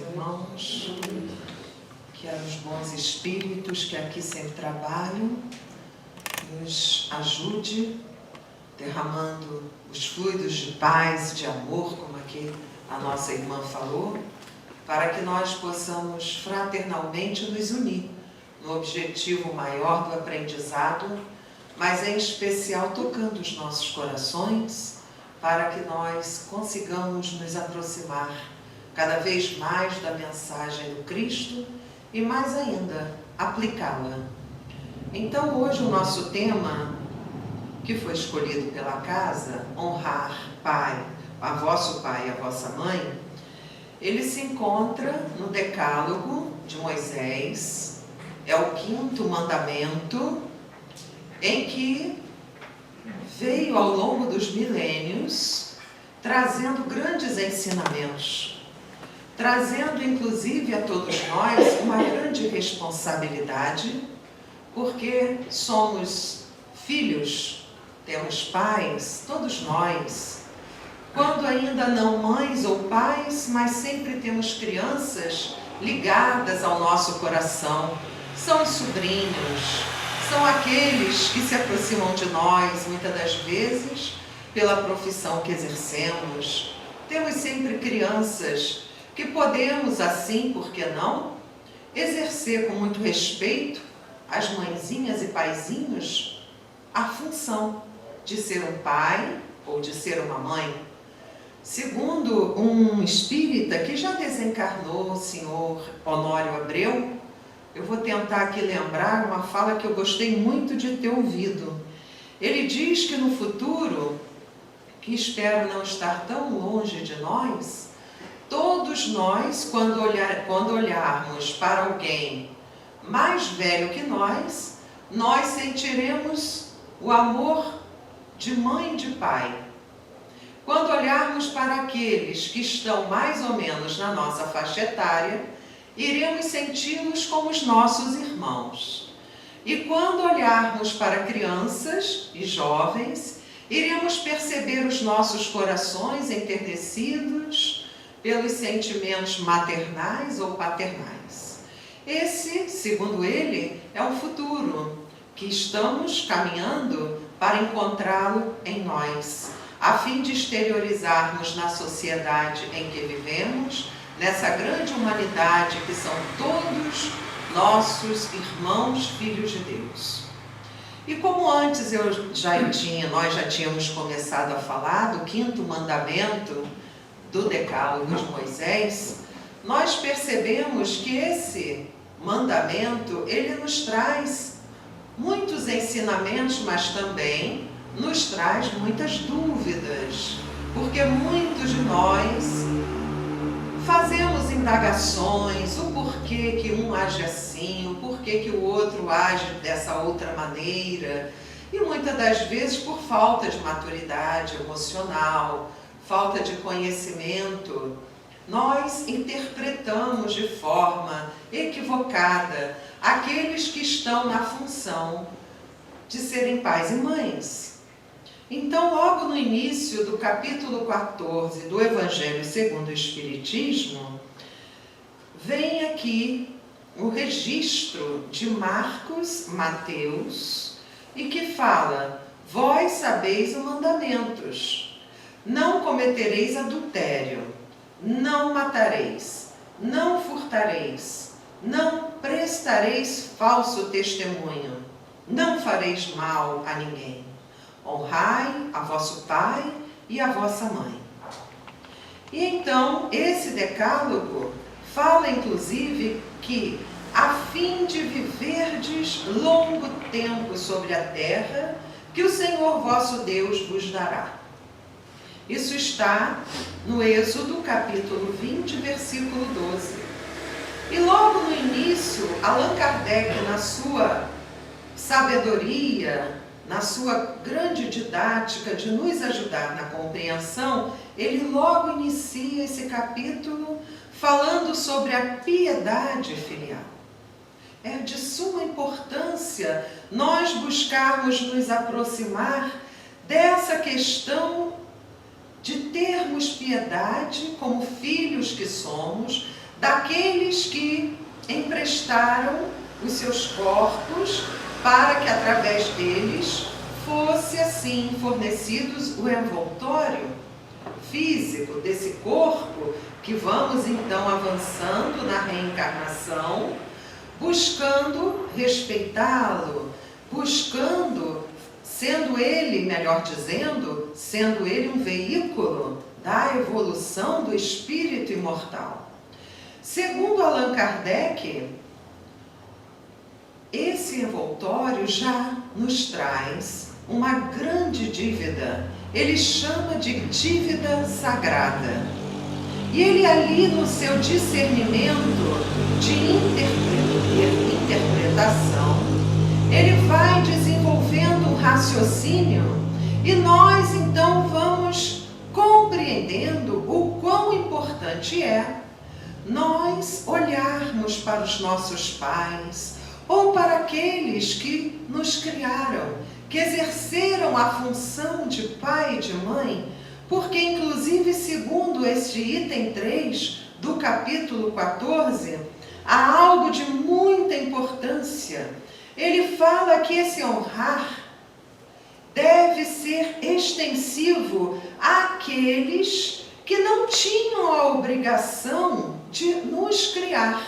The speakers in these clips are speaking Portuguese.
irmãos, que os bons espíritos que aqui sempre trabalham nos ajude, derramando os fluidos de paz, de amor, como aqui a nossa irmã falou, para que nós possamos fraternalmente nos unir no objetivo maior do aprendizado, mas em especial tocando os nossos corações, para que nós consigamos nos aproximar cada vez mais da mensagem do Cristo e mais ainda aplicá-la. Então hoje o nosso tema, que foi escolhido pela casa, honrar a vosso pai e a vossa mãe, ele se encontra no Decálogo de Moisés, é o 5º mandamento, em que veio ao longo dos milênios trazendo grandes ensinamentos, trazendo inclusive a todos nós uma grande responsabilidade, porque somos filhos, temos pais, todos nós, quando ainda não mães ou pais, mas sempre temos crianças ligadas ao nosso coração, são os sobrinhos, são aqueles que se aproximam de nós, muitas das vezes, pela profissão que exercemos. Temos sempre crianças que podemos, assim, por que não, exercer com muito respeito, as mãezinhas e paizinhos, a função de ser um pai ou de ser uma mãe. Segundo um espírita que já desencarnou, o senhor Honório Abreu, eu vou tentar aqui lembrar uma fala que eu gostei muito de ter ouvido. Ele diz que no futuro, que espero não estar tão longe de nós, todos nós, quando olharmos para alguém mais velho que nós sentiremos o amor de mãe e de pai. Quando olharmos para aqueles que estão mais ou menos na nossa faixa etária, iremos senti-los como os nossos irmãos. E quando olharmos para crianças e jovens, iremos perceber os nossos corações enternecidos pelos sentimentos maternais ou paternais. Esse, segundo ele, é o futuro que estamos caminhando para encontrá-lo em nós, a fim de exteriorizarmos na sociedade em que vivemos, nessa grande humanidade que são todos nossos irmãos, filhos de Deus. E como antes nós já tínhamos começado a falar do 5º mandamento do Decálogo de Moisés, nós percebemos que esse mandamento, ele nos traz muitos ensinamentos, mas também nos traz muitas dúvidas, porque muitos de nós fazemos indagações, o porquê que um age assim, o porquê que o outro age dessa outra maneira, e muitas das vezes por falta de maturidade emocional, falta de conhecimento, nós interpretamos de forma equivocada aqueles que estão na função de serem pais e mães. Então, logo no início do capítulo 14 do Evangelho segundo o Espiritismo, vem aqui o registro de Marcos, Mateus, e que fala: vós sabeis os mandamentos, não cometereis adultério, não matareis, não furtareis, não prestareis falso testemunho, não fareis mal a ninguém. Honrai a vosso pai e a vossa mãe. E então, esse decálogo fala, inclusive, que a fim de viverdes longo tempo sobre a terra, que o Senhor vosso Deus vos dará. Isso está no Êxodo, capítulo 20, versículo 12. E logo no início, Allan Kardec, na sua sabedoria, na sua grande didática de nos ajudar na compreensão, ele logo inicia esse capítulo falando sobre a piedade filial. É de suma importância nós buscarmos nos aproximar dessa questão de termos piedade como filhos que somos, daqueles que emprestaram os seus corpos para que através deles fosse assim fornecidos o envoltório físico desse corpo, que vamos então avançando na reencarnação, buscando respeitá-lo, buscando, sendo ele, melhor dizendo, sendo ele um veículo da evolução do espírito imortal. Segundo Allan Kardec, esse envoltório já nos traz uma grande dívida. Ele chama de dívida sagrada. E ele ali no seu discernimento de interpretação, ele vai desenvolvendo um raciocínio e nós então vamos compreendendo o quão importante é nós olharmos para os nossos pais ou para aqueles que nos criaram, que exerceram a função de pai e de mãe, porque inclusive segundo este item 3 do capítulo 14, há algo de muita importância. Ele fala que esse honrar deve ser extensivo àqueles que não tinham a obrigação de nos criar.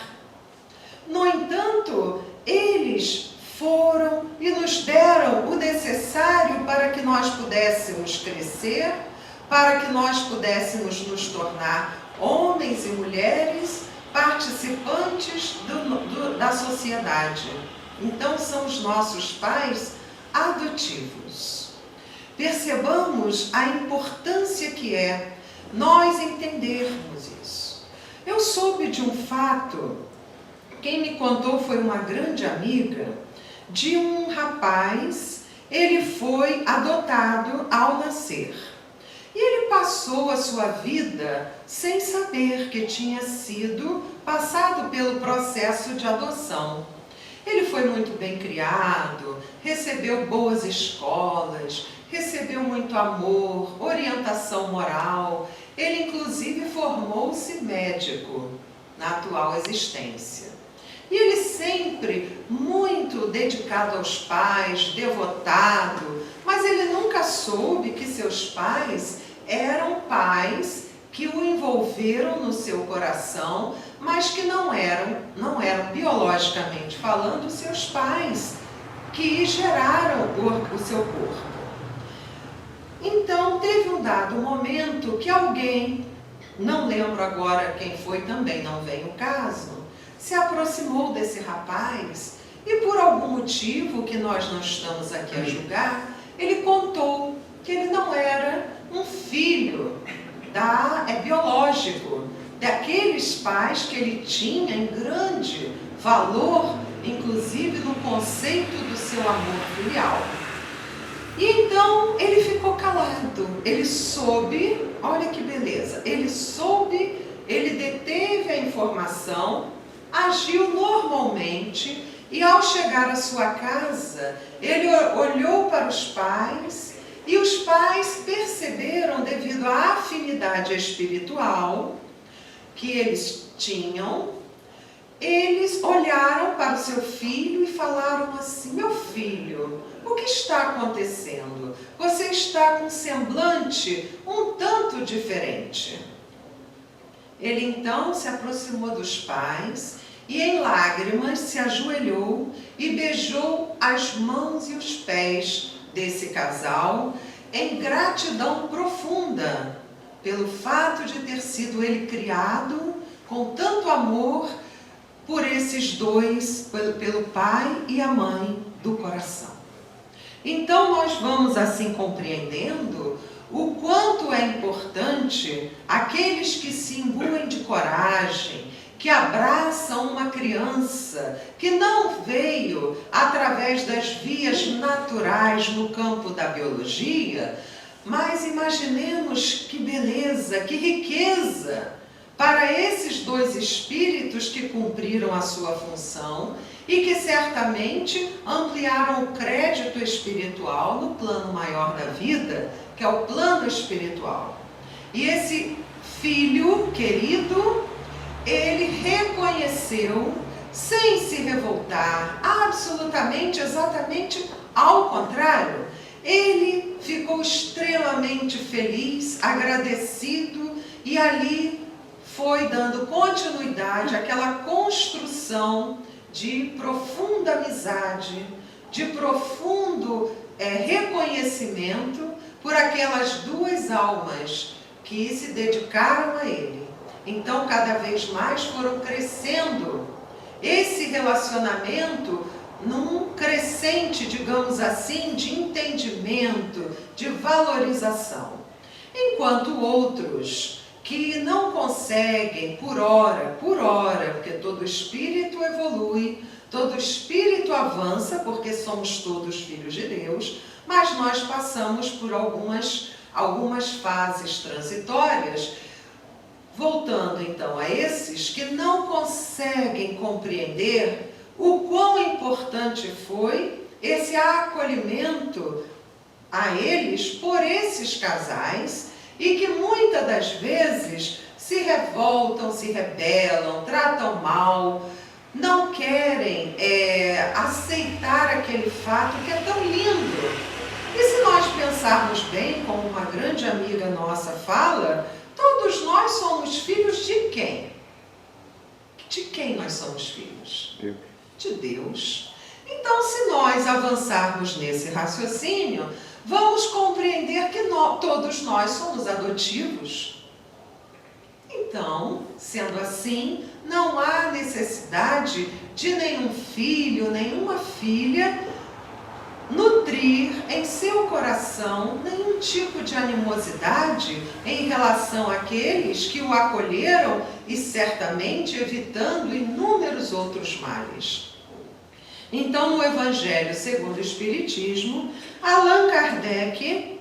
No entanto, eles foram e nos deram o necessário para que nós pudéssemos crescer, para que nós pudéssemos nos tornar homens e mulheres participantes da sociedade. Então, são os nossos pais adotivos. Percebamos a importância que é nós entendermos isso. Eu soube de um fato, quem me contou foi uma grande amiga, de um rapaz. Ele foi adotado ao nascer. E ele passou a sua vida sem saber que tinha sido passado pelo processo de adoção. Ele foi muito bem criado, recebeu boas escolas, recebeu muito amor, orientação moral. Ele inclusive formou-se médico na atual existência. E ele sempre muito dedicado aos pais, devotado, mas ele nunca soube que seus pais eram pais que o envolveram no seu coração, mas que não eram biologicamente falando seus pais que geraram o seu corpo. Então teve um dado momento que alguém, não lembro agora quem foi, também não vem o caso, se aproximou desse rapaz e por algum motivo que nós não estamos aqui a julgar, ele contou que ele não era um filho biológico daqueles pais que ele tinha em grande valor, inclusive no conceito do seu amor filial. E então ele ficou calado, ele soube, olha que beleza, ele soube, ele deteve a informação, agiu normalmente e ao chegar à sua casa, ele olhou para os pais e os pais perceberam, devido à afinidade espiritual que eles tinham, eles olharam para o seu filho e falaram assim: meu filho, o que está acontecendo? Você está com um semblante um tanto diferente. Ele então se aproximou dos pais e em lágrimas se ajoelhou e beijou as mãos e os pés desse casal em gratidão profunda pelo fato de ter sido ele criado com tanto amor por esses dois, pelo pai e a mãe do coração. Então nós vamos assim compreendendo o quanto é importante aqueles que se imbuem de coragem, que abraçam uma criança que não veio através das vias naturais no campo da biologia, mas imaginemos que beleza, que riqueza para esses dois espíritos que cumpriram a sua função e que certamente ampliaram o crédito espiritual no plano maior da vida, que é o plano espiritual. E esse filho querido, ele reconheceu, sem se revoltar, absolutamente, exatamente ao contrário. Ele ficou extremamente feliz, agradecido, e ali foi dando continuidade àquela construção de profunda amizade, de profundo reconhecimento por aquelas duas almas que se dedicaram a ele. Então, cada vez mais foram crescendo esse relacionamento num crescente, digamos assim, de entendimento, de valorização. Enquanto outros que não conseguem por hora, porque todo espírito evolui, todo espírito avança, porque somos todos filhos de Deus, mas nós passamos por algumas fases transitórias. Voltando então a esses que não conseguem compreender o quão importante foi esse acolhimento a eles por esses casais, e que muitas das vezes se revoltam, se rebelam, tratam mal, não querem aceitar aquele fato que é tão lindo. E se nós pensarmos bem, como uma grande amiga nossa fala, todos nós somos filhos de quem? De quem nós somos filhos? Deus. De Deus. Então, se nós avançarmos nesse raciocínio, vamos compreender que todos nós somos adotivos. Então, sendo assim, não há necessidade de nenhum filho, nenhuma filha nutrir em seu coração nenhum tipo de animosidade em relação àqueles que o acolheram e certamente evitando inúmeros outros males. Então, no Evangelho segundo o Espiritismo, Allan Kardec,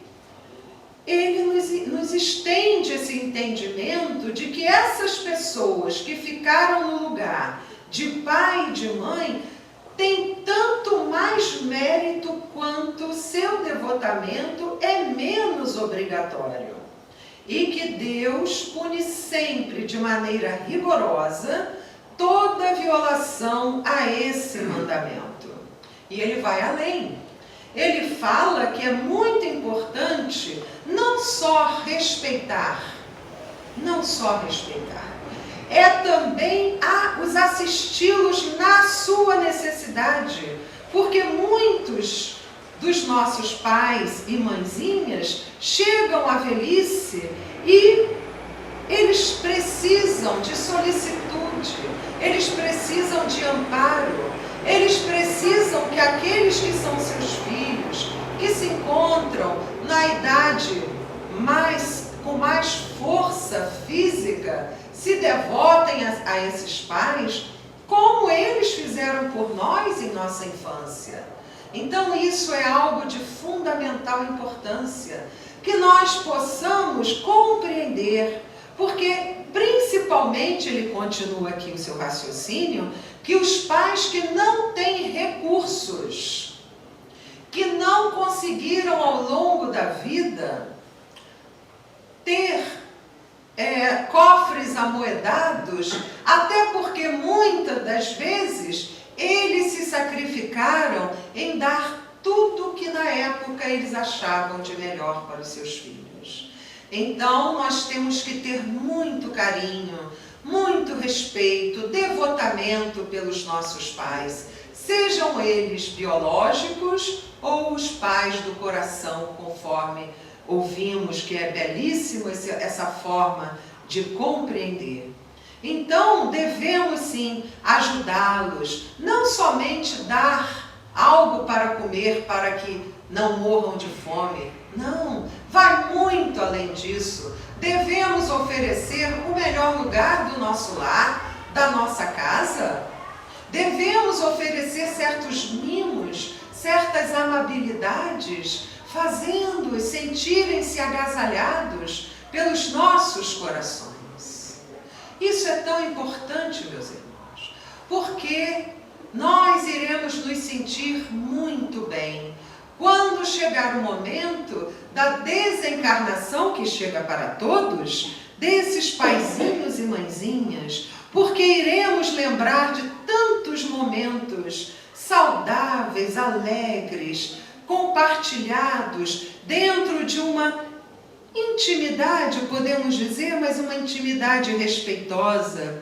ele nos estende esse entendimento de que essas pessoas que ficaram no lugar de pai e de mãe têm tanto mais mérito quanto seu devotamento é menos obrigatório. E que Deus pune sempre de maneira rigorosa toda violação a esse mandamento. E ele vai além. Ele fala que é muito importante não só respeitar, é também os assisti-los na sua necessidade, porque muitos dos nossos pais e mãezinhas chegam à velhice e eles precisam de solicitude, eles precisam de amparo, eles precisam que aqueles que são seus filhos, que se encontram na idade com mais força física, se devotem a esses pais, como eles fizeram por nós em nossa infância. Então isso é algo de fundamental importância, que nós possamos compreender, porque principalmente, ele continua aqui o seu raciocínio, que os pais que não têm recursos, que não conseguiram ao longo da vida ter cofres amoedados, até porque muitas das vezes eles se sacrificaram em dar tudo que na época eles achavam de melhor para os seus filhos. Então nós temos que ter muito carinho, muito respeito, devotamento pelos nossos pais, sejam eles biológicos ou os pais do coração, conforme ouvimos, que é belíssimo essa forma de compreender. Então, devemos sim ajudá-los, não somente dar algo para comer para que não morram de fome. Não, vai muito além disso. Devemos oferecer o melhor lugar do nosso lar, da nossa casa. Devemos oferecer certos mimos, certas amabilidades, fazendo-os sentirem-se agasalhados pelos nossos corações. Isso é tão importante, meus irmãos, porque nós iremos nos sentir muito bem quando chegar o momento da desencarnação, que chega para todos, desses paizinhos e mãezinhas, porque iremos lembrar de tantos momentos saudáveis, alegres, compartilhados dentro de uma intimidade, podemos dizer, mas uma intimidade respeitosa.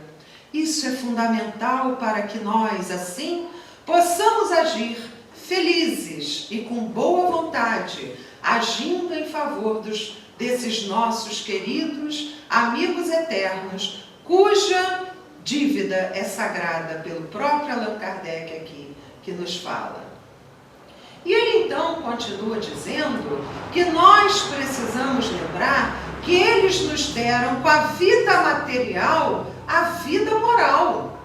Isso é fundamental para que nós, assim, possamos agir felizes e com boa vontade, agindo em favor desses nossos queridos amigos eternos, cuja dívida é sagrada pelo próprio Allan Kardec aqui, que nos fala. E ele então continua dizendo que nós precisamos lembrar que eles nos deram com a vida material a vida moral.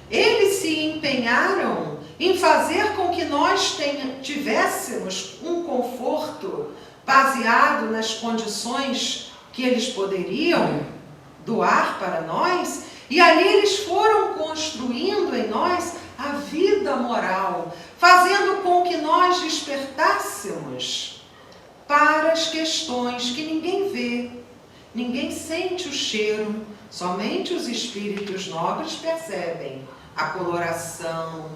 Eles se empenharam em fazer com que nós tivéssemos um conforto baseado nas condições que eles poderiam doar para nós, e ali eles foram construindo em nós a vida moral, fazendo com que nós despertássemos para as questões que ninguém vê, ninguém sente o cheiro, somente os espíritos nobres percebem a coloração,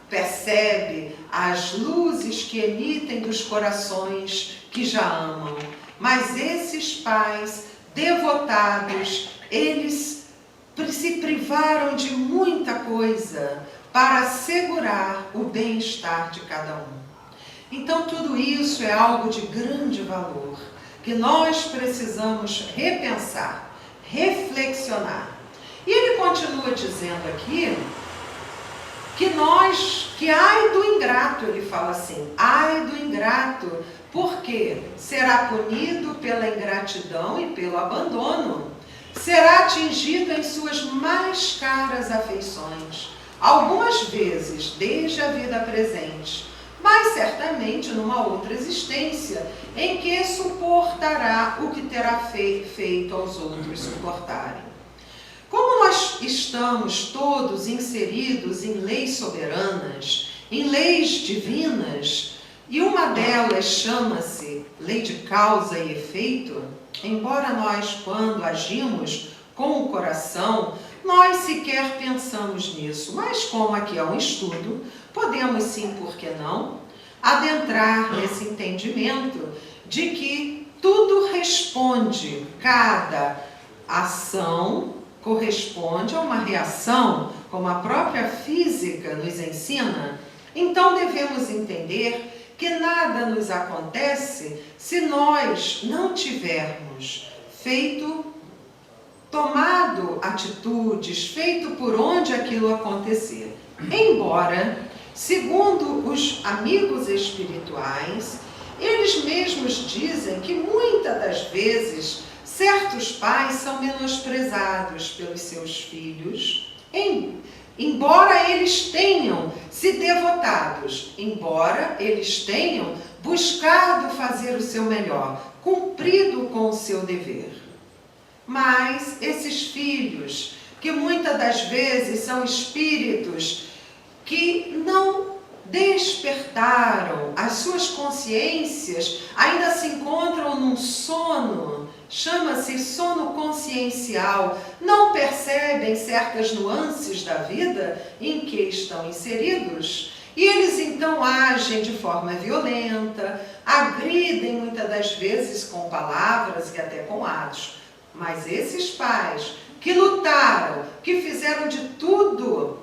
percebe as luzes que emitem dos corações que já amam. Mas esses pais devotados, eles se privaram de muita coisa para assegurar o bem-estar de cada um. Então tudo isso é algo de grande valor, que nós precisamos repensar, reflexionar. E ele continua dizendo aqui que ai do ingrato, ele fala assim, ai do ingrato, porque será punido pela ingratidão e pelo abandono, será atingido em suas mais caras afeições, algumas vezes desde a vida presente, mas certamente numa outra existência, em que suportará o que terá feito aos outros suportarem. Como nós estamos todos inseridos em leis soberanas, em leis divinas, e uma delas chama-se lei de causa e efeito, embora nós, quando agimos com o coração, nós sequer pensamos nisso, mas como aqui é um estudo, podemos sim, por que não, adentrar nesse entendimento de que tudo responde, cada ação corresponde a uma reação, como a própria física nos ensina. Então devemos entender que nada nos acontece se nós não tivermos tomado atitudes, feito por onde aquilo acontecer. Embora, segundo os amigos espirituais, eles mesmos dizem que muitas das vezes certos pais são menosprezados pelos seus filhos, embora eles tenham se devotados, embora eles tenham buscado fazer o seu melhor, cumprido com o seu dever. Mas esses filhos, que muitas das vezes são espíritos que não despertaram, as suas consciências ainda se encontram num sono, chama-se sono consciencial, não percebem certas nuances da vida em que estão inseridos, e eles então agem de forma violenta, agridem muitas das vezes com palavras e até com atos. Mas esses pais que lutaram, que fizeram de tudo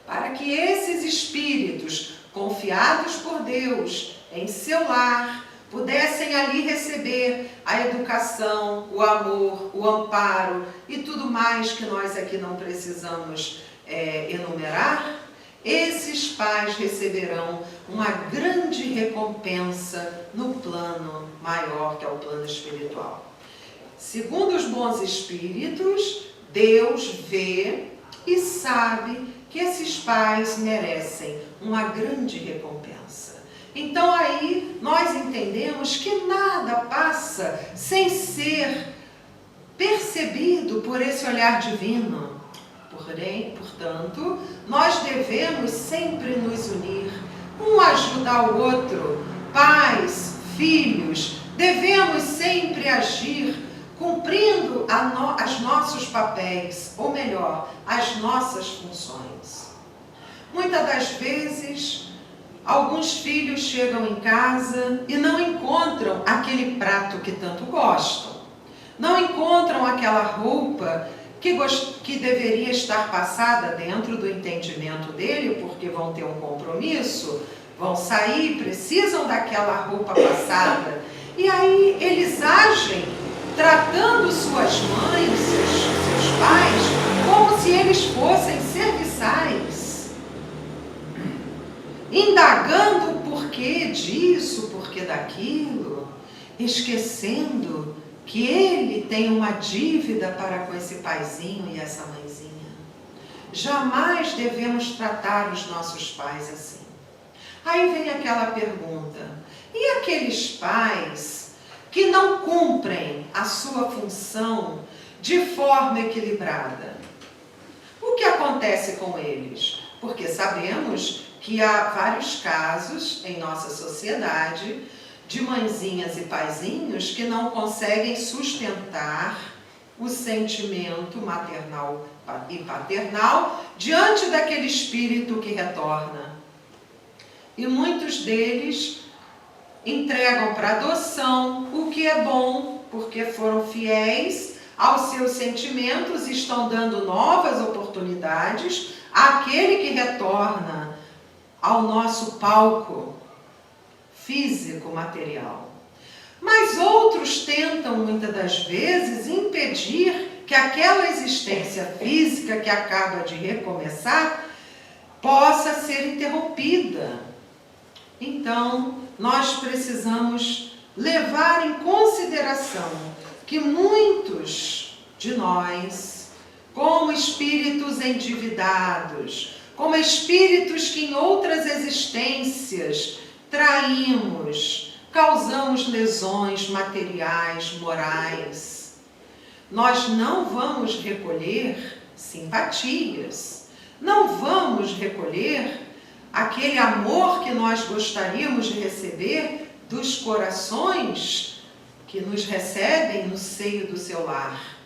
para que esses espíritos, confiados por Deus em seu lar, pudessem ali receber a educação, o amor, o amparo e tudo mais que nós aqui não precisamos enumerar, esses pais receberão uma grande recompensa no plano maior, que é o plano espiritual. Segundo os bons espíritos, Deus vê e sabe que esses pais merecem uma grande recompensa. Então aí nós entendemos que nada passa sem ser percebido por esse olhar divino. Porém, portanto, nós devemos sempre nos unir, um ajudar o outro, pais, filhos, devemos sempre agir cumprindo os nossos papéis, ou melhor, as nossas funções. Muitas das vezes, alguns filhos chegam em casa e não encontram aquele prato que tanto gostam, não encontram aquela roupa que deveria estar passada dentro do entendimento dele, porque vão ter um compromisso, vão sair, precisam daquela roupa passada. E aí eles agem tratando suas mães, seus pais, como se eles fossem serviçais, indagando o porquê disso, o porquê daquilo, esquecendo que ele tem uma dívida para com esse paizinho e essa mãezinha. Jamais devemos tratar os nossos pais assim. Aí vem aquela pergunta: e aqueles pais que não cumprem a sua função de forma equilibrada? O que acontece com eles? Porque sabemos que há vários casos em nossa sociedade de mãezinhas e paizinhos que não conseguem sustentar o sentimento maternal e paternal diante daquele espírito que retorna. E muitos deles entregam para adoção, o que é bom, porque foram fiéis aos seus sentimentos e estão dando novas oportunidades àquele que retorna ao nosso palco físico, material. Mas outros tentam, muitas das vezes, impedir que aquela existência física que acaba de recomeçar possa ser interrompida. Então, nós precisamos levar em consideração que muitos de nós, como espíritos endividados, como espíritos que em outras existências traímos, causamos lesões materiais, morais, nós não vamos recolher simpatias, não vamos recolher aquele amor que nós gostaríamos de receber dos corações que nos recebem no seio do seu lar.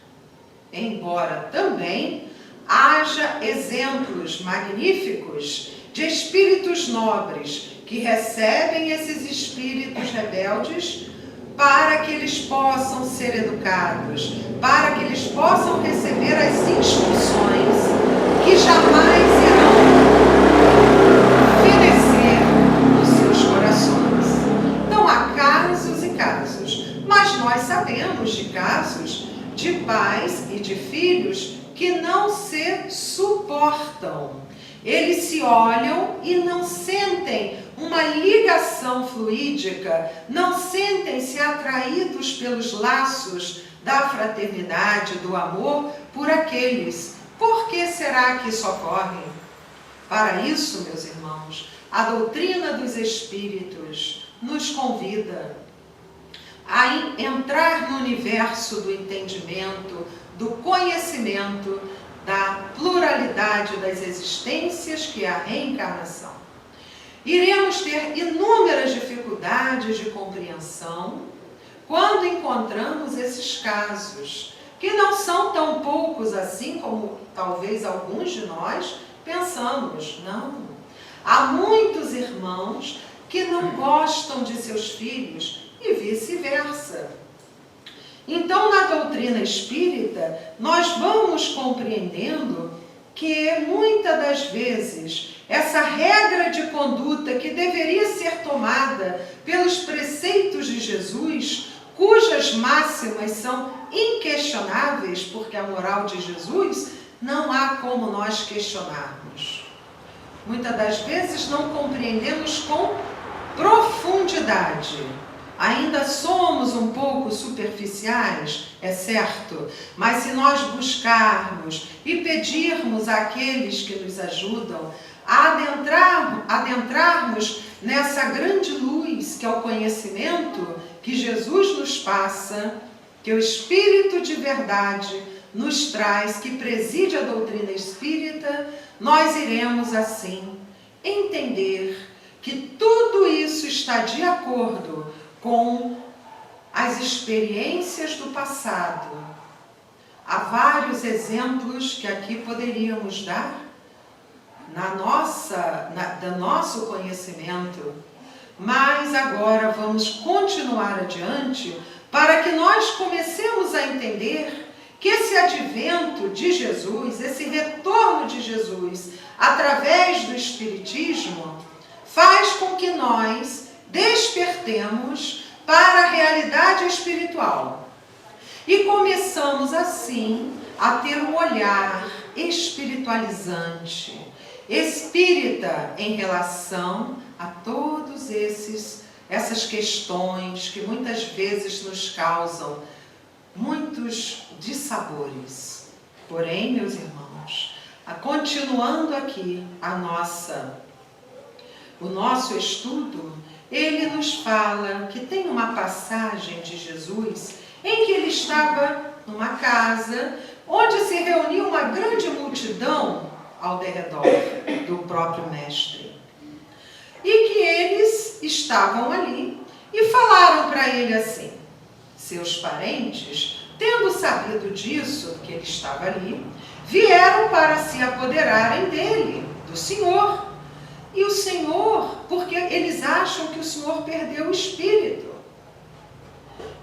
Embora também haja exemplos magníficos de espíritos nobres que recebem esses espíritos rebeldes para que eles possam ser educados, para que eles possam receber as instruções que jamais irão fenecer nos seus corações. Então há casos e casos, mas nós sabemos de casos de pais e de filhos que não se suportam. Eles se olham e não sentem uma ligação fluídica, não sentem-se atraídos pelos laços da fraternidade, do amor, por aqueles. Por que será que isso ocorre? Para isso, meus irmãos, a doutrina dos Espíritos nos convida a entrar no universo do entendimento, do conhecimento, da pluralidade das existências que é a reencarnação. Iremos ter inúmeras dificuldades de compreensão quando encontramos esses casos, que não são tão poucos assim como talvez alguns de nós pensamos. Não. Há muitos irmãos que não gostam de seus filhos e vice-versa. Então, na doutrina espírita, nós vamos compreendendo que muitas das vezes essa regra de conduta que deveria ser tomada pelos preceitos de Jesus, cujas máximas são inquestionáveis, porque a moral de Jesus não há como nós questionarmos. Muitas das vezes não compreendemos com profundidade. Ainda somos um pouco superficiais, é certo, mas se nós buscarmos e pedirmos àqueles que nos ajudam a adentrarmos nessa grande luz que é o conhecimento que Jesus nos passa, que o Espírito de verdade nos traz, que preside a doutrina espírita, nós iremos assim entender que tudo isso está de acordo com as experiências do passado. Há vários exemplos que aqui poderíamos dar do nosso conhecimento, mas agora vamos continuar adiante para que nós comecemos a entender que esse advento de Jesus, esse retorno de Jesus através do Espiritismo, faz com que nós despertemos para a realidade espiritual. E começamos assim a ter um olhar espiritualizante, espírita em relação a todos essas questões que muitas vezes nos causam muitos dissabores. Porém, meus irmãos, continuando aqui o nosso estudo, ele nos fala que tem uma passagem de Jesus em que ele estava numa casa onde se reuniu uma grande multidão ao derredor do próprio Mestre. E que eles estavam ali e falaram para ele assim: seus parentes, tendo sabido disso, que ele estava ali, vieram para se apoderarem dele, do Senhor. E o Senhor, porque eles acham que o Senhor perdeu o espírito.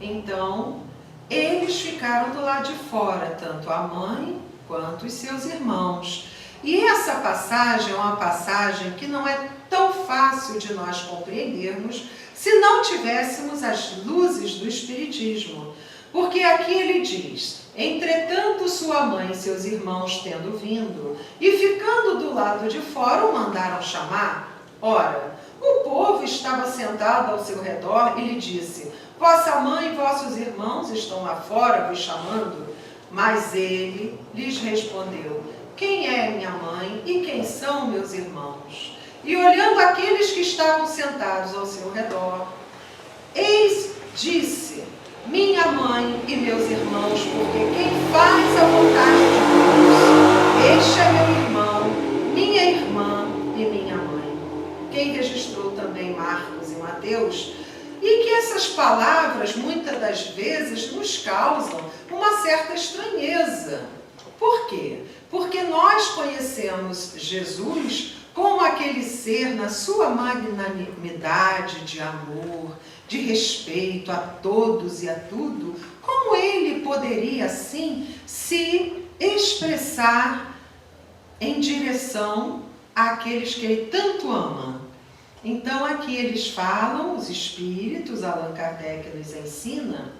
Então, eles ficaram do lado de fora, tanto a mãe quanto os seus irmãos. E essa passagem é uma passagem que não é tão fácil de nós compreendermos se não tivéssemos as luzes do Espiritismo. Porque aqui ele diz: entretanto sua mãe e seus irmãos tendo vindo e ficando do lado de fora o mandaram chamar. Ora, o povo estava sentado ao seu redor e lhe disse: vossa mãe e vossos irmãos estão lá fora vos chamando. Mas ele lhes respondeu: quem é minha mãe e quem são meus irmãos? E olhando aqueles que estavam sentados ao seu redor, eis, disse: minha mãe e meus irmãos, porque quem faz a vontade de Deus, este é meu irmão, minha irmã e minha mãe. Quem registrou também Marcos e Mateus, e que essas palavras muitas das vezes nos causam uma certa estranheza. Por quê? Porque nós conhecemos Jesus como aquele ser na sua magnanimidade de amor, de respeito a todos e a tudo. Como ele poderia, assim, se expressar em direção àqueles que ele tanto ama? Então, aqui eles falam, os espíritos, Allan Kardec nos ensina,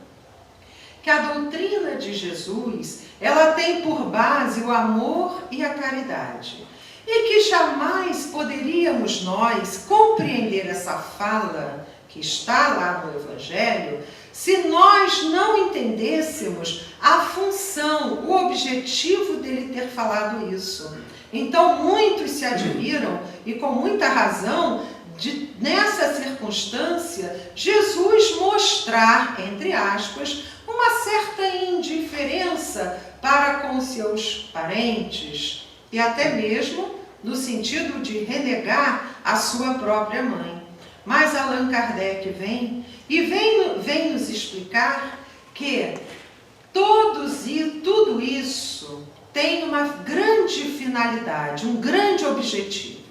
que a doutrina de Jesus, ela tem por base o amor e a caridade. E que jamais poderíamos nós compreender essa fala que está lá no Evangelho se nós não entendêssemos a função, o objetivo dele ter falado isso. Então, muitos se admiram, e com muita razão, nessa circunstância, Jesus mostrar, entre aspas, uma certa indiferença para com seus parentes, e até mesmo no sentido de renegar a sua própria mãe. Mas Allan Kardec vem nos explicar que tudo isso tem uma grande finalidade, um grande objetivo,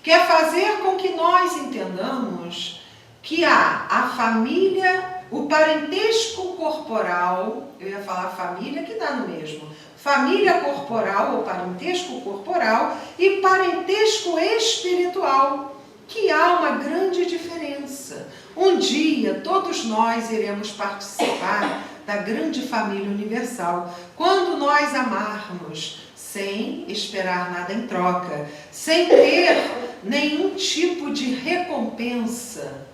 que é fazer com que nós entendamos que há a família, o parentesco corporal, eu ia falar família que dá no mesmo, família corporal ou parentesco corporal e parentesco espiritual, que há uma grande diferença. Um dia todos nós iremos participar da grande família universal, quando nós amarmos sem esperar nada em troca, sem ter nenhum tipo de recompensa.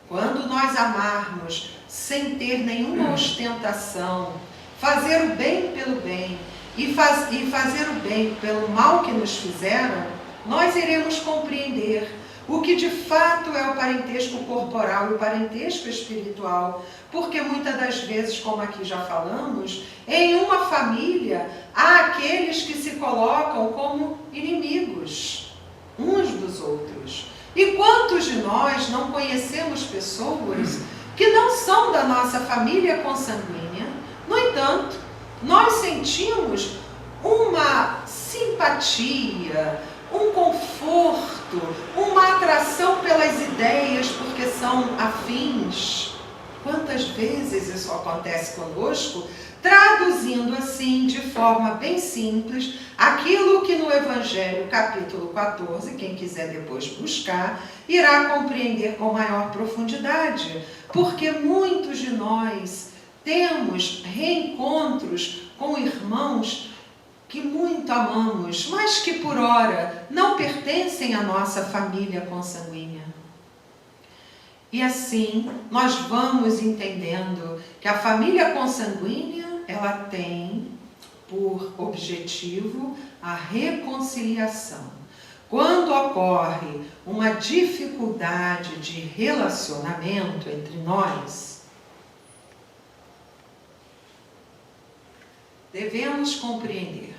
Quando nós amarmos sem ter nenhuma ostentação, fazer o bem pelo bem e fazer o bem pelo mal que nos fizeram, nós iremos compreender o que de fato é o parentesco corporal e o parentesco espiritual, porque muitas das vezes, como aqui já falamos, em uma família há aqueles que se colocam como inimigos uns dos outros. E quantos de nós não conhecemos pessoas que não são da nossa família consanguínea. No entanto, nós sentimos uma simpatia, um conforto, uma atração pelas ideias porque são afins. Quantas vezes isso acontece conosco, traduzindo assim, de forma bem simples, aquilo que no Evangelho, capítulo 14, quem quiser depois buscar, irá compreender com maior profundidade, porque muitos de nós temos reencontros com irmãos que muito amamos, mas que por ora não pertencem à nossa família consanguínea. E assim, nós vamos entendendo que a família consanguínea, ela tem por objetivo a reconciliação. Quando ocorre uma dificuldade de relacionamento entre nós, devemos compreender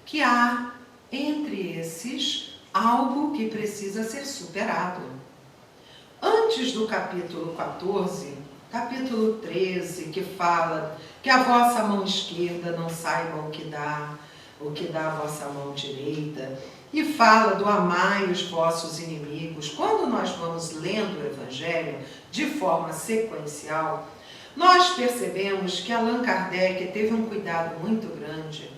que há entre esses algo que precisa ser superado. Antes do capítulo 14, capítulo 13, que fala que a vossa mão esquerda não saiba o que dá a vossa mão direita, e fala do amai os vossos inimigos. Quando nós vamos lendo o Evangelho de forma sequencial, nós percebemos que Allan Kardec teve um cuidado muito grande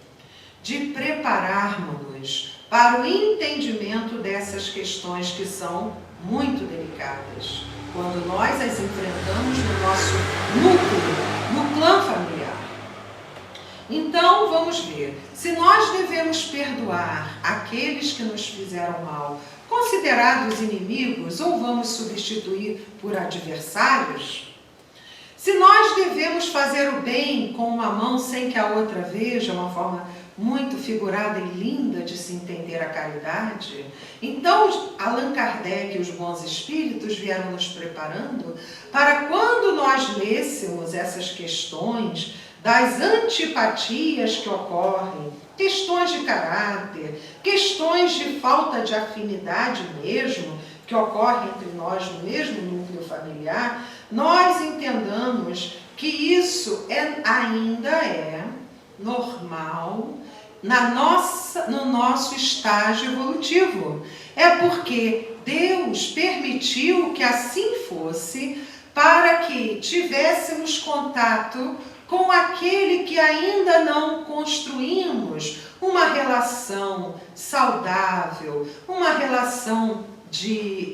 de prepararmos-nos para o entendimento dessas questões que são muito delicadas, quando nós as enfrentamos no nosso núcleo, no clã familiar. Então, vamos ver, se nós devemos perdoar aqueles que nos fizeram mal, considerados inimigos, ou vamos substituir por adversários? Se nós devemos fazer o bem com uma mão sem que a outra veja, uma forma muito figurada e linda de se entender a caridade, então Allan Kardec e os bons espíritos vieram nos preparando para quando nós lêssemos essas questões das antipatias que ocorrem, questões de caráter, questões de falta de afinidade mesmo, que ocorrem entre nós no mesmo núcleo familiar, nós entendamos que isso ainda é normal no nosso estágio evolutivo. É porque Deus permitiu que assim fosse para que tivéssemos contato com aquele que ainda não construímos uma relação saudável, uma relação de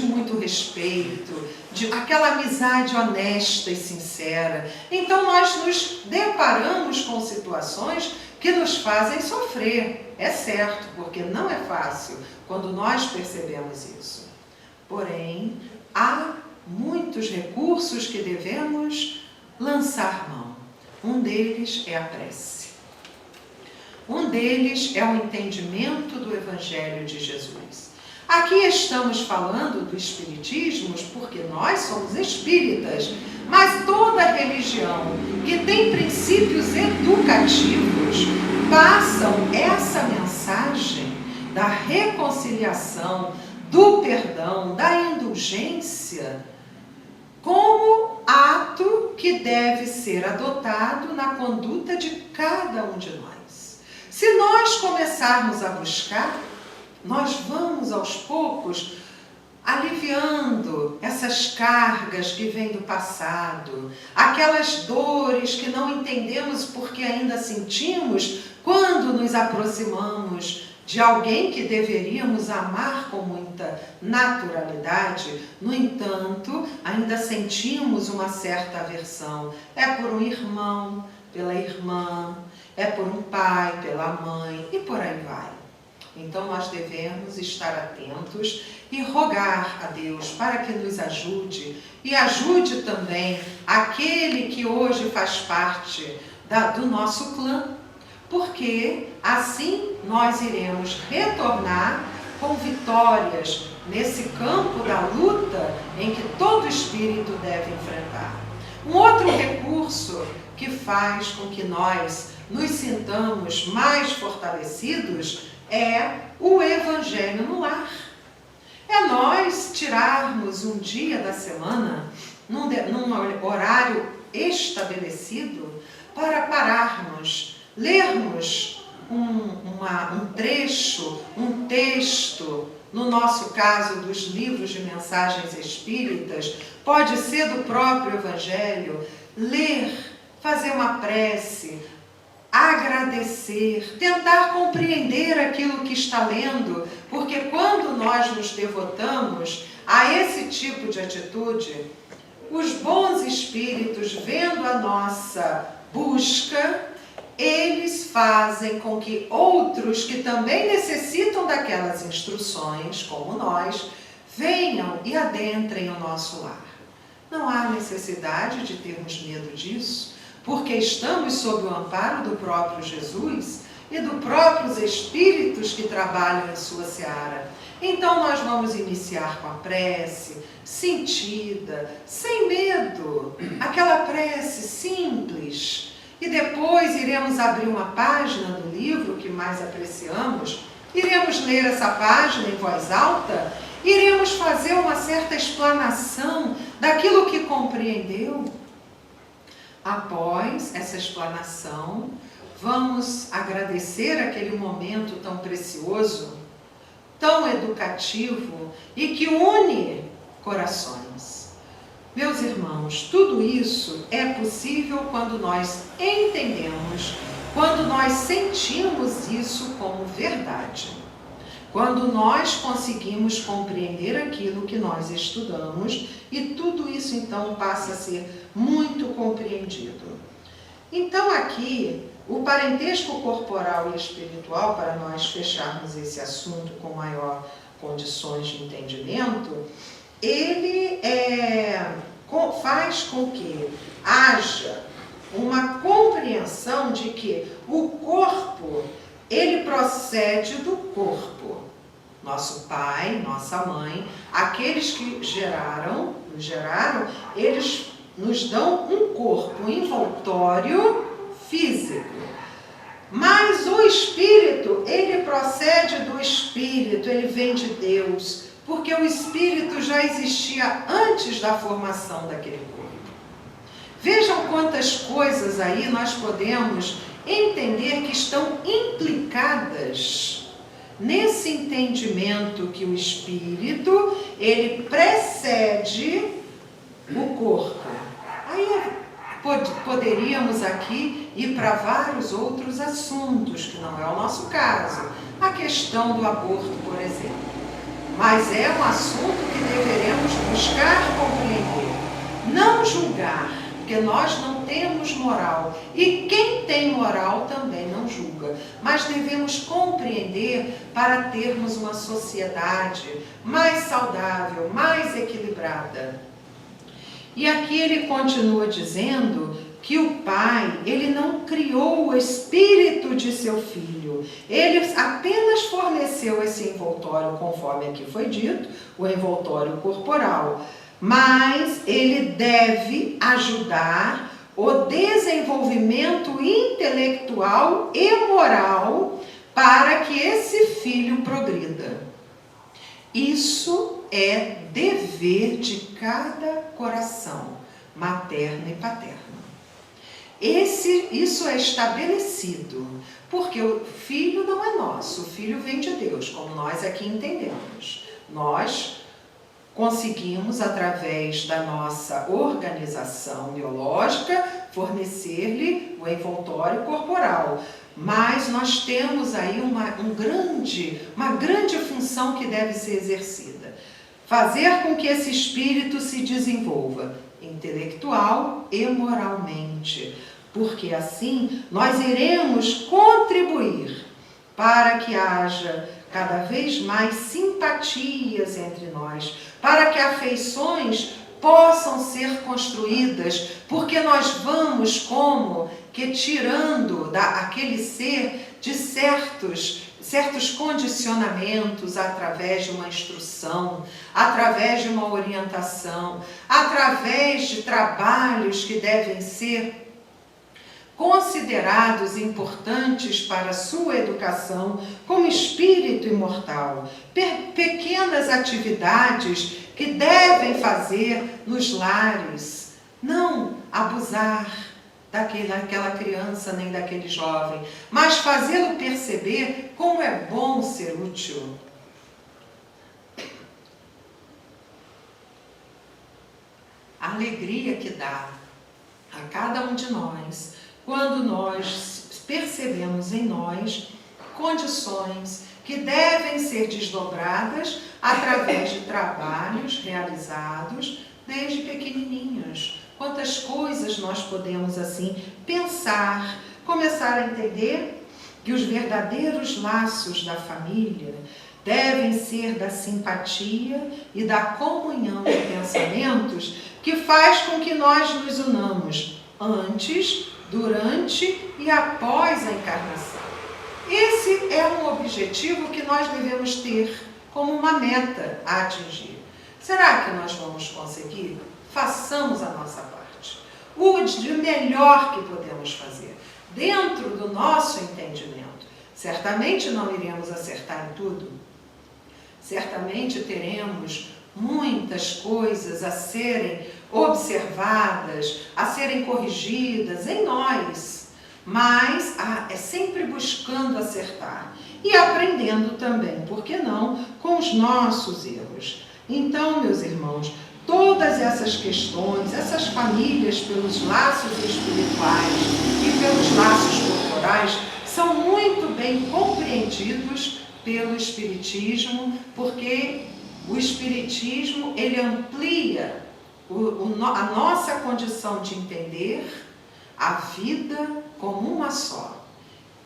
muito respeito, de aquela amizade honesta e sincera. Então nós nos deparamos com situações que nos fazem sofrer, é certo, porque não é fácil quando nós percebemos isso. Porém, há muitos recursos que devemos lançar mão. Um deles é a prece. Um deles é o entendimento do Evangelho de Jesus. Aqui estamos falando do espiritismo porque nós somos espíritas, mas toda religião que tem princípios educativos passam essa mensagem da reconciliação, do perdão, da indulgência como ato que deve ser adotado na conduta de cada um de nós. Se nós começarmos a buscar, nós vamos aos poucos aliviando essas cargas que vêm do passado, aquelas dores que não entendemos porque ainda sentimos quando nos aproximamos de alguém que deveríamos amar com muita naturalidade. No entanto, ainda sentimos uma certa aversão. É por um irmão, pela irmã, é por um pai, pela mãe e por aí vai. Então nós devemos estar atentos e rogar a Deus para que nos ajude e ajude também aquele que hoje faz parte do nosso clã, porque assim nós iremos retornar com vitórias nesse campo da luta em que todo espírito deve enfrentar. Um outro recurso que faz com que nós nos sintamos mais fortalecidos é o Evangelho no lar. É nós tirarmos um dia da semana, num horário estabelecido, para pararmos, lermos um trecho, um texto, no nosso caso dos livros de mensagens espíritas, pode ser do próprio Evangelho, ler, fazer uma prece, agradecer, tentar compreender aquilo que está lendo, porque quando nós nos devotamos a esse tipo de atitude, os bons espíritos, vendo a nossa busca, eles fazem com que outros que também necessitam daquelas instruções, como nós, venham e adentrem o nosso lar. Não há necessidade de termos medo disso, porque estamos sob o amparo do próprio Jesus e dos próprios espíritos que trabalham em sua seara. Então nós vamos iniciar com a prece, sentida, sem medo, aquela prece simples, e depois iremos abrir uma página do livro que mais apreciamos, iremos ler essa página em voz alta, iremos fazer uma certa explanação daquilo que compreendeu. Após essa explanação, vamos agradecer aquele momento tão precioso, tão educativo e que une corações. Meus irmãos, tudo isso é possível quando nós entendemos, quando nós sentimos isso como verdade. Quando nós conseguimos compreender aquilo que nós estudamos e tudo isso então passa a ser muito compreendido. Então aqui, o parentesco corporal e espiritual, para nós fecharmos esse assunto com maior condições de entendimento, ele faz com que haja uma compreensão de que o corpo, ele procede do corpo. Nosso pai, nossa mãe, aqueles que nos geraram, eles nos dão um corpo, um envoltório físico. Mas o espírito, ele procede do espírito, ele vem de Deus, porque o espírito já existia antes da formação daquele corpo. Vejam quantas coisas aí nós podemos entender que estão implicadas nesse entendimento que o espírito, ele precede o corpo. Aí poderíamos aqui ir para vários outros assuntos, que não é o nosso caso. A questão do aborto, por exemplo. Mas é um assunto que deveremos buscar compreender. Não julgar, porque nós não temos moral. E quem tem moral também não julga. Mas devemos compreender para termos uma sociedade mais saudável, mais equilibrada. E aqui ele continua dizendo que o pai, ele não criou o espírito de seu filho. Ele apenas forneceu esse envoltório, conforme aqui foi dito, o envoltório corporal. Mas ele deve ajudar o desenvolvimento intelectual e moral para que esse filho progrida. Isso é dever de cada coração, materno e paterno. Isso é estabelecido, porque o filho não é nosso, o filho vem de Deus, como nós aqui entendemos. Nós conseguimos, através da nossa organização biológica, fornecer-lhe o envoltório corporal. Mas nós temos aí uma grande função que deve ser exercida. Fazer com que esse espírito se desenvolva intelectual e moralmente, porque assim nós iremos contribuir para que haja cada vez mais simpatias entre nós, para que afeições possam ser construídas, porque nós vamos como que tirando aquele ser de certos condicionamentos através de uma instrução, através de uma orientação, através de trabalhos que devem ser considerados importantes para a sua educação como espírito imortal, pequenas atividades que devem fazer nos lares, não abusar daquela criança nem daquele jovem, mas fazê-lo perceber como é bom ser útil. A alegria que dá a cada um de nós quando nós percebemos em nós condições que devem ser desdobradas através de trabalhos realizados desde pequenininhos. Quantas coisas nós podemos assim pensar, começar a entender que os verdadeiros laços da família devem ser da simpatia e da comunhão de pensamentos que faz com que nós nos unamos antes, durante e após a encarnação. Esse é um objetivo que nós devemos ter como uma meta a atingir. Será que nós vamos conseguir? Façamos a nossa parte. O de melhor que podemos fazer, dentro do nosso entendimento. Certamente não iremos acertar em tudo. Certamente teremos muitas coisas a serem observadas, a serem corrigidas em nós, mas é sempre buscando acertar e aprendendo também, por que não, com os nossos erros. Então, meus irmãos, todas essas questões, essas famílias pelos laços espirituais e pelos laços corporais são muito bem compreendidos pelo Espiritismo, porque o Espiritismo, ele amplia a nossa condição de entender a vida como uma só.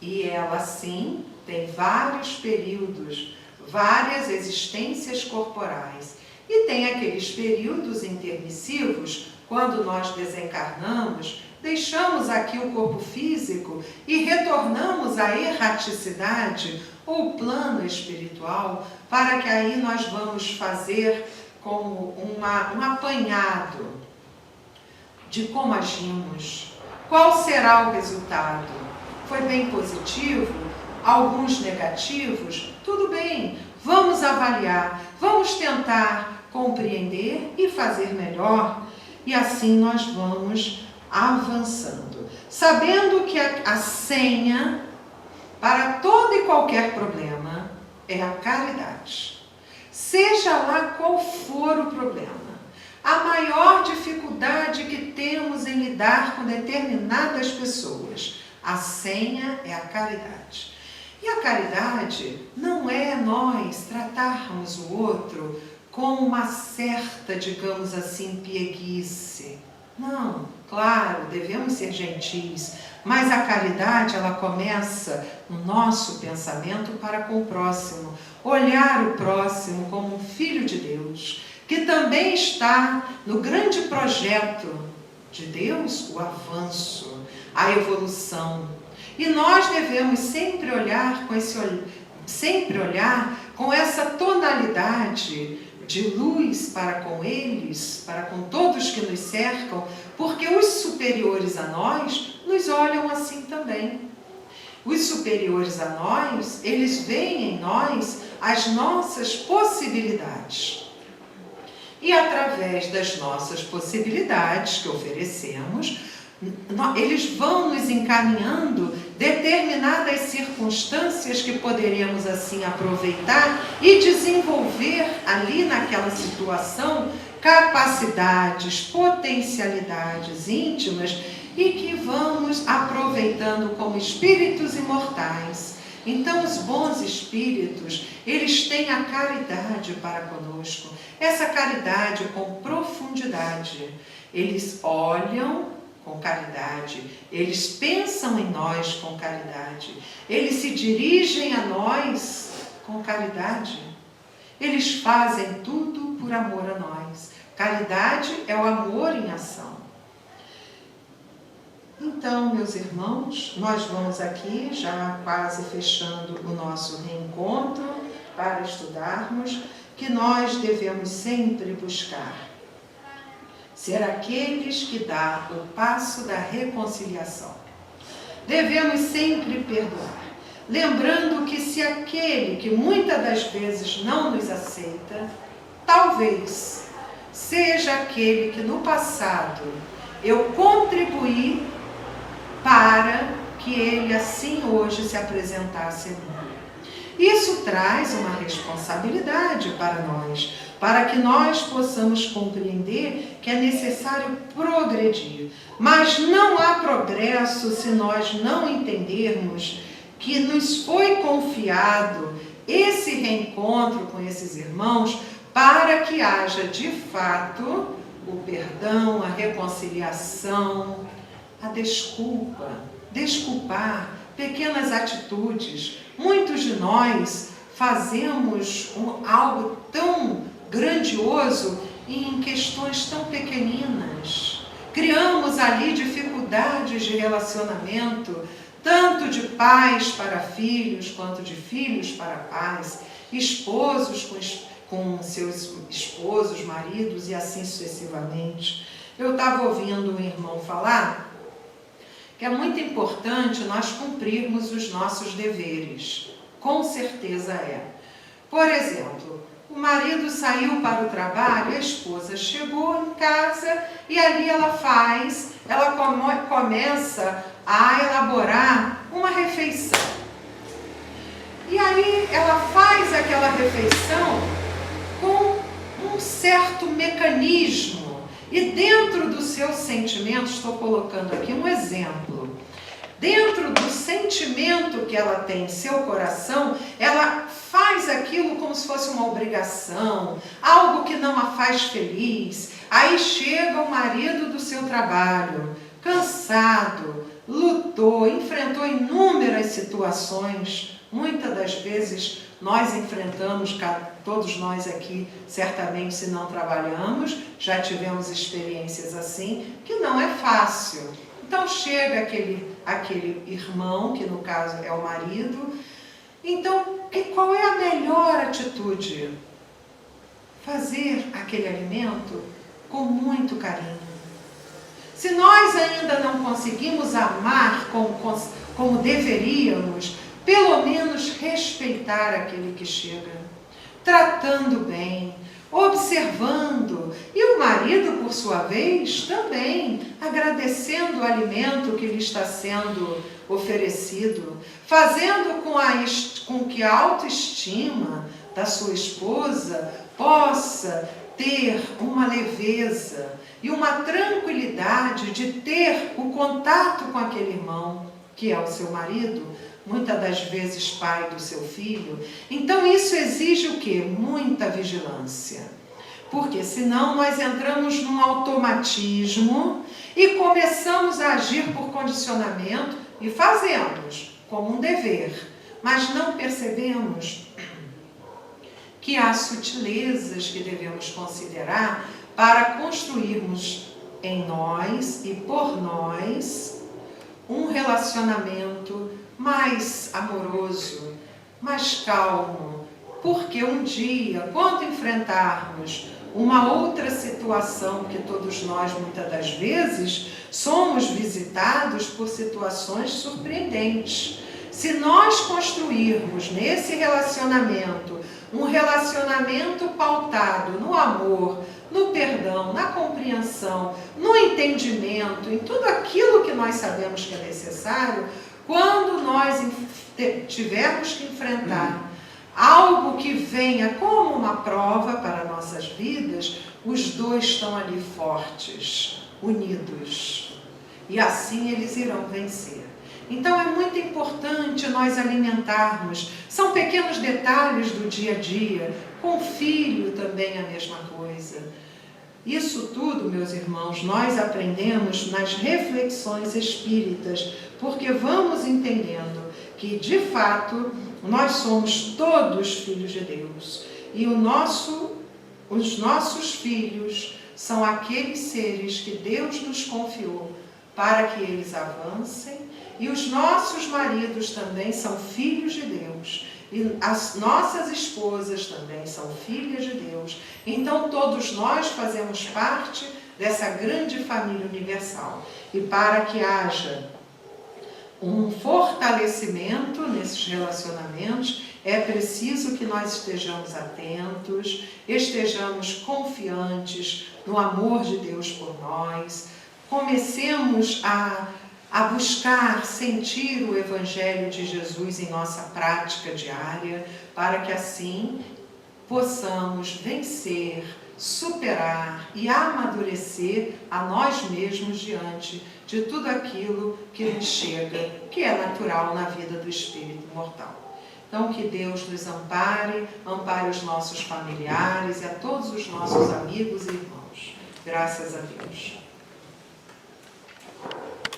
E ela, sim, tem vários períodos, várias existências corporais. E tem aqueles períodos intermissivos, quando nós desencarnamos, deixamos aqui o corpo físico e retornamos à erraticidade ou plano espiritual, para que aí nós vamos fazer como um apanhado de como agimos. Qual será o resultado? Foi bem positivo? Alguns negativos? Tudo bem, vamos avaliar, vamos tentar compreender e fazer melhor, e assim nós vamos avançando, sabendo que a senha para todo e qualquer problema é a caridade. Seja lá qual for o problema, a maior dificuldade que temos em lidar com determinadas pessoas, a senha é a caridade. E a caridade não é nós tratarmos o outro com uma certa, digamos assim, pieguice. Não, claro, devemos ser gentis, mas a caridade, ela começa no nosso pensamento para com o próximo. Olhar o próximo como um filho de Deus, que também está no grande projeto de Deus, o avanço, a evolução. E nós devemos sempre olhar com essa tonalidade de luz para com eles, para com todos que nos cercam, porque os superiores a nós nos olham assim também. Os superiores a nós, eles veem em nós as nossas possibilidades. E através das nossas possibilidades que oferecemos, eles vão nos encaminhando determinadas circunstâncias que poderemos assim aproveitar e desenvolver ali naquela situação capacidades, potencialidades íntimas e que vamos aproveitando como espíritos imortais. Então os bons espíritos, eles têm a caridade para conosco, essa caridade com profundidade. Eles olham com caridade, eles pensam em nós com caridade, eles se dirigem a nós com caridade, eles fazem tudo por amor a nós. Caridade é o amor em ação. Então, meus irmãos, nós vamos aqui já quase fechando o nosso reencontro para estudarmos que nós devemos sempre buscar ser aqueles que dão o passo da reconciliação. devemos sempre perdoar, lembrando que se aquele que muitas das vezes não nos aceita, talvez seja aquele que no passado eu contribuí para que ele assim hoje se apresentasse a mim. Isso traz uma responsabilidade para nós, para que nós possamos compreender que é necessário progredir. Mas não há progresso se nós não entendermos que nos foi confiado esse reencontro com esses irmãos para que haja de fato o perdão, a reconciliação, a desculpa, desculpar, pequenas atitudes. Muitos de nós fazemos algo tão grandioso em questões tão pequeninas. Criamos ali dificuldades de relacionamento, tanto de pais para filhos, quanto de filhos para pais, esposos com seus esposos, maridos e assim sucessivamente. Eu estava ouvindo um irmão falar que é muito importante nós cumprirmos os nossos deveres. Com certeza é. Por exemplo, o marido saiu para o trabalho, a esposa chegou em casa e ali ela começa a elaborar uma refeição. E aí ela faz aquela refeição com um certo mecanismo. E dentro do seu sentimento, estou colocando aqui um exemplo, dentro do sentimento que ela tem em seu coração, ela faz aquilo como se fosse uma obrigação, algo que não a faz feliz. Aí chega o marido do seu trabalho, cansado, lutou, enfrentou inúmeras situações. Muitas das vezes nós enfrentamos, todos nós aqui, certamente, se não trabalhamos, já tivemos experiências assim, que não é fácil. Então chega aquele irmão, que no caso é o marido. Então, qual é a melhor atitude? Fazer aquele alimento com muito carinho. Se nós ainda não conseguimos amar como deveríamos, pelo menos respeitar aquele que chega, tratando bem, observando, e o marido, por sua vez, também agradecendo o alimento que lhe está sendo oferecido, fazendo com que a autoestima da sua esposa possa ter uma leveza e uma tranquilidade de ter o contato com aquele irmão, que é o seu marido, muitas das vezes pai do seu filho. Então isso exige o quê? Muita vigilância. Porque senão nós entramos num automatismo e começamos a agir por condicionamento e fazemos como um dever, mas não percebemos que há sutilezas que devemos considerar para construirmos em nós e por nós um relacionamento mais amoroso, mais calmo, porque um dia, quando enfrentarmos uma outra situação, que todos nós, muitas das vezes, somos visitados por situações surpreendentes. Se nós construirmos nesse relacionamento, um relacionamento pautado no amor, no perdão, na compreensão, no entendimento, em tudo aquilo que nós sabemos que é necessário, quando nós tivermos que enfrentar algo que venha como uma prova para nossas vidas, os dois estão ali fortes, unidos. E assim eles irão vencer. Então é muito importante nós alimentarmos. São pequenos detalhes do dia a dia. Com o filho também a mesma coisa. Isso tudo, meus irmãos, nós aprendemos nas reflexões espíritas, porque vamos entendendo que, de fato, nós somos todos filhos de Deus. E os nossos filhos são aqueles seres que Deus nos confiou para que eles avancem. E os nossos maridos também são filhos de Deus. E as nossas esposas também são filhas de Deus. Então todos nós fazemos parte dessa grande família universal. E para que haja um fortalecimento nesses relacionamentos, é preciso que nós estejamos atentos, estejamos confiantes no amor de Deus por nós, comecemos a buscar sentir o Evangelho de Jesus em nossa prática diária, para que assim possamos vencer, superar e amadurecer a nós mesmos diante de tudo aquilo que nos chega, que é natural na vida do espírito mortal. Então, que Deus nos ampare, ampare os nossos familiares e a todos os nossos amigos e irmãos. Graças a Deus.